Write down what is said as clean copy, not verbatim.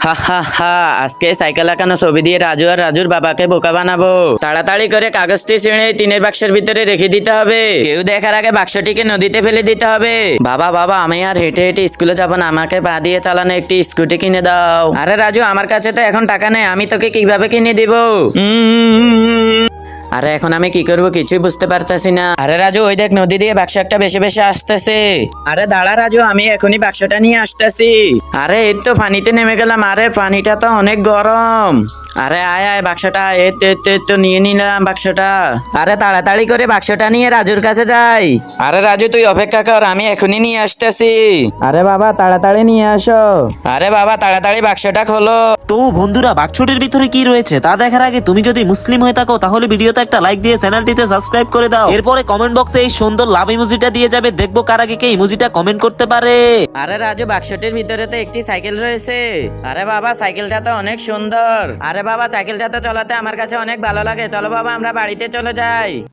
হা হা হা, আজকে সাইকেল আঁকানো ছবি দিয়ে রাজু আর রাজুর বাবাকে বোকা বানাবো। তাড়াতাড়ি করে কাগজটি ছিঁড়ে টিনের বাক্সের ভিতরে রেখে দিতে হবে। কেউ দেখার আগে বাক্সটিকে নদীতে ফেলে দিতে হবে। বাবা বাবা, আমি আর হেঁটে হেঁটে স্কুলে যাবো না, আমাকে পা দিয়ে চালানো একটি স্কুটি কিনে দাও। আরে রাজু, আমার কাছে তো এখন টাকা নেই, আমি তোকে কিভাবে কিনে দিব? আরে এখন আমি কি করবো কিছুই বুঝতে পারতেছি না। আরে রাজু, ওই দেখ নদী দিয়ে বাক্স একটা বেশি বেশি আসতেছে। আরে দাঁড়া রাজু, আমি এখনই বাক্সটা নিয়ে আসতেছি। আরে এই তো পানিতে নেমে গেলাম। আরে পানিটা তো অনেক গরম। আরে আয় আয়, বাক্সটা এই তো নিয়ে নিলাম বাক্সটা। আরে তাড়াতাড়ি করে বাক্সটা নিয়ে রাজুর কাছে যাই। আরে রাজু, তুই অপেক্ষা কর, আমি এখনই নিয়ে আসতেছি। আরে বাবা, তাড়াতাড়ি নিয়ে আসো। আরে বাবা, তাড়াতাড়ি বাক্সটা খোলো। তো বন্ধুরা, বাক্সটির ভিতরে কি রয়েছে তা দেখার আগে তুমি যদি মুসলিম হয়ে থাকো তাহলে ভিডিওতে একটা লাইক দিয়ে চ্যানেলটিতে সাবস্ক্রাইব করে দাও। এরপরে কমেন্ট বক্সে এই সুন্দর লাভ ইমোজিটা দিয়ে যাবে, দেখবো কার আগে কে ইমোজিটা কমেন্ট করতে পারে। আরে রাজু, বাক্সটির ভিতরে তো একটি সাইকেল রয়েছে। আরে বাবা, সাইকেলটা তো অনেক সুন্দর। আরে বাবা, সাইকেলটা তো চালাতে আমার কাছে অনেক ভালো লাগে। চলো বাবা, আমরা বাড়িতে চলে যাই।